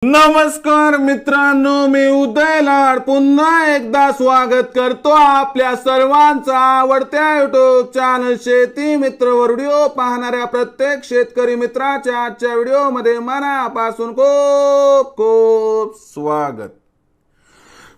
नमस्कार मित्रांनो, मी उदय लाड पुन्हा एकदा स्वागत करतो आपल्या सर्वांचा आवडत्या युट्यूब चॅनल शेती मित्र वर व्हिडिओ पाहणाऱ्या प्रत्येक शेतकरी मित्राच्या आजच्या व्हिडिओमध्ये मनापासून खूप खूप स्वागत।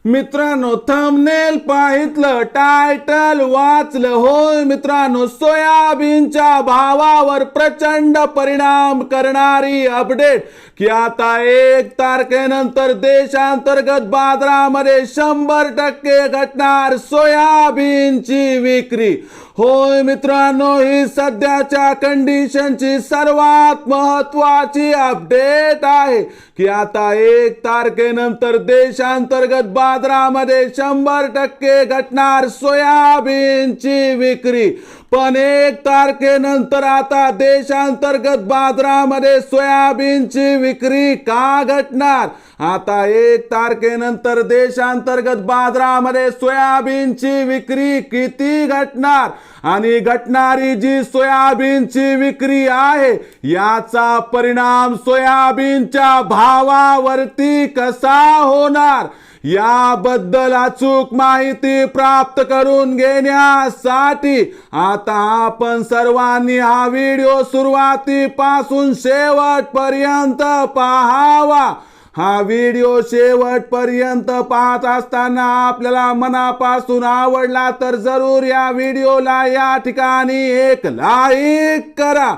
मित्रांनो, थंबनेल पाहितलं, टायटल वाचलं, होय मित्रांनो, सोयाबीनच्या भावावर प्रचंड परिणाम करणारी अपडेट की आता 1 तारखेनंतर देशांतर्गत बाजारामध्ये 100% घटणार सोयाबीनची विक्री। होय मित्रांनो, ही सध्याच्या कंडिशनची सर्वात महत्त्वाची अपडेट आहे की आता 1 तारखेनंतर देशांतर्गत बाजारामध्ये 100% घटणार सोयाबीनची विक्री। पण 1 तारखेनंतर आता देशांतर्गत बाजारामध्ये सोयाबीनची विक्री का घटणार? आता 1 तारखेनंतर देशांतर्गत बाजारामध्ये सोयाबीनची विक्री किती घटणार आणि घटणारी जी सोयाबीनची विक्री आहे याचा परिणाम सोयाबीनच्या भावावरती कसा होणार याबद्दल अचूक माहिती प्राप्त करून घेण्यासाठी आता आपण सर्वांनी हा व्हिडिओ सुरुवातीपासून शेवटपर्यंत पाहावा। हा व्हिडिओ शेवटपर्यंत पाहत असताना आपल्याला मनापासून आवडला तर जरूर या व्हिडिओला या ठिकाणी एक लाईक करा।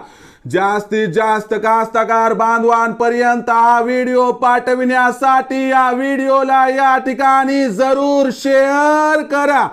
जास्तीत जास्त कास्तकार बांधवांपर्यंत हा व्हिडिओ पाठविण्यासाठी या व्हिडिओला या ठिकाणी जरूर शेअर करा।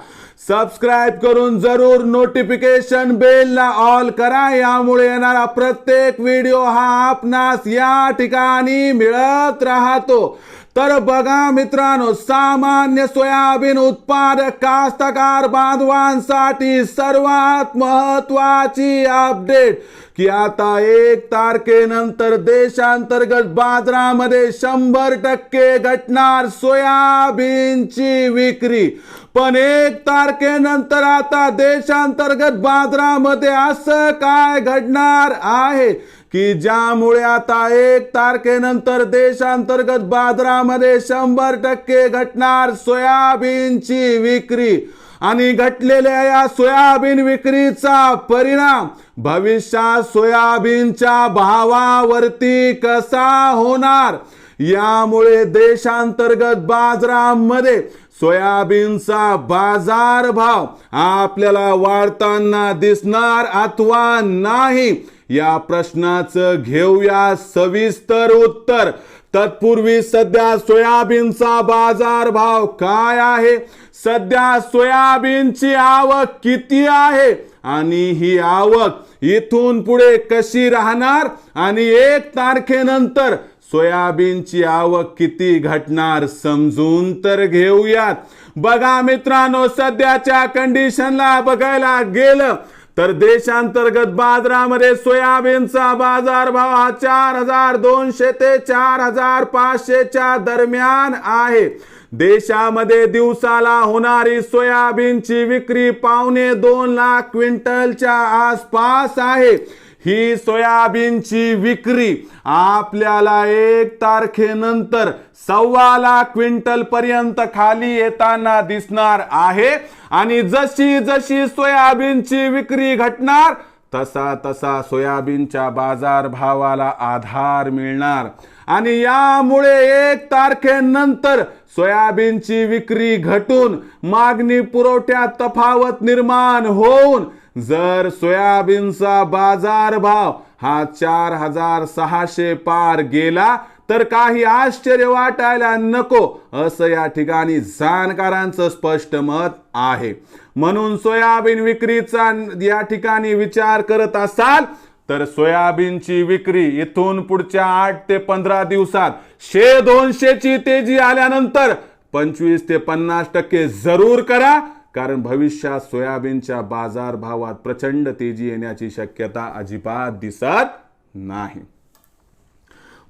सबस्क्राइब करून जरूर नोटिफिकेशन बेलला ऑल करा, यामुळे येणारा प्रत्येक व्हिडिओ हा आपणास या ठिकाणी मिळत राहतो। तर बघा मित्रांनो, सामान्य सोयाबीन उत्पादक कास्तकार बांधवांसाठी सर्वात महत्त्वाची अपडेट की आता 1 तारखेनंतर देशांतर्गत बाजारामध्ये 100% घटणार सोयाबीनची विक्री। पण 1 तारखेनंतर आता देशांतर्गत बाजारामध्ये असं काय घडणार आहे की ज्यामुळे आता 1 तारखेनंतर देशांतर्गत बाजारामध्ये 100% घटणार सोयाबीनची विक्री आणि घटलेल्या या सोयाबीन विक्रीचा परिणाम भविष्यात सोयाबीनच्या भावावरती कसा होणार यामुळे देशांतर्गत बाजारामध्ये सोयाबीनचा बाजारभाव आपल्याला वाढताना दिसणार अथवा नाही या प्रश्नाचं घेऊया सविस्तर उत्तर। तत्पूर्वी सध्या सोयाबीनचा बाजारभाव काय आहे, सध्या सोयाबीनची आवक किती आहे आणि ही आवक इथून पुढे कशी राहणार आणि 1 तारखेनंतर सोयाबीनची आवक किती घटणार समजून तर घेऊयात। बघा मित्रांनो, सध्याच्या कंडिशनला बघायला गेलं तर देशांतर्गत बाजारामध्ये सोयाबीनचा बाजारभाव हा 4200 ते 4500 च्या दरम्यान आहे। देशामध्ये दिवसाला होणारी सोयाबीनची विक्री 2.25 लाख क्विंटलच्या आसपास आहे। ही सोयाबीनची विक्री आपल्याला 1 तारखेनंतर 1.25 लाख क्विंटल पर्यंत खाली येताना दिसणार आहे आणि जशी जशी सोयाबीनची विक्री घटणार तसा तसा सोयाबीनच्या बाजारभावाला आधार मिळणार आणि यामुळे 1 तारखेनंतर सोयाबीनची विक्री घटून मागणी पुरवठ्यात तफावत निर्माण होऊन जर सोयाबीनचा बाजारभाव हा 4600 पार गेला तर काही आश्चर्य वाटायला नको असं या ठिकाणी जाणकारांचं स्पष्ट मत आहे। म्हणून सोयाबीन विक्रीचा या ठिकाणी विचार करत असाल तर सोयाबीनची विक्री इथून पुढच्या 8 ते 15 दिवसात 100-200 ची तेजी आल्यानंतर 25 ते 50% जरूर करा, कारण भविष्यात सोयाबीनच्या बाजारभावात प्रचंड तेजी येण्याची शक्यता अजिबात दिसत नाही।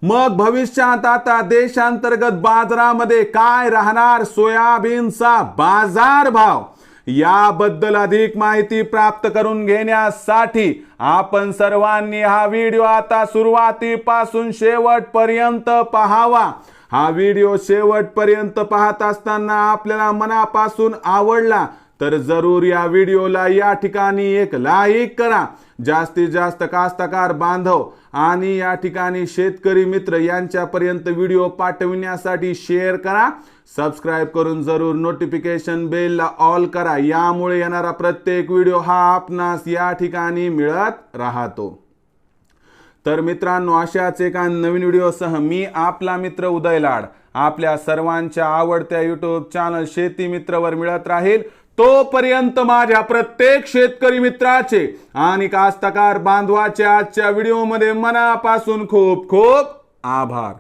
मग भविष्यात आता देशांतर्गत बाजारामध्ये काय राहणार सोयाबीनचा बाजारभाव याबद्दल अधिक माहिती प्राप्त करून घेण्यासाठी आपण सर्वांनी हा व्हिडिओ आता सुरुवातीपासून शेवटपर्यंत पाहावा। हा व्हिडिओ शेवटपर्यंत पाहत असताना आपल्याला मनापासून आवडला तर जरूर या व्हिडिओला या ठिकाणी एक लाईक करा। जास्तीत जास्त कास्तकार बांधव आणि या ठिकाणी शेतकरी मित्र यांच्यापर्यंत व्हिडिओ पाठविण्यासाठी शेअर करा। सबस्क्राइब करून जरूर नोटिफिकेशन बेलला ऑल करा, यामुळे येणारा प्रत्येक व्हिडिओ हा आपणास या ठिकाणी मिळत राहतो। तर मित्रांनो, अशाच एका नवीन व्हिडिओसह मी आपला मित्र उदय लाड आपल्या सर्वांच्या आवडत्या YouTube चॅनल शेती मित्रवर मिळत राहील। तोपर्यंत माझ्या प्रत्येक शेतकरी मित्राचे आणि कास्तकार बांधवाचे आजच्या व्हिडिओमध्ये मनापासून खूप खूप आभार।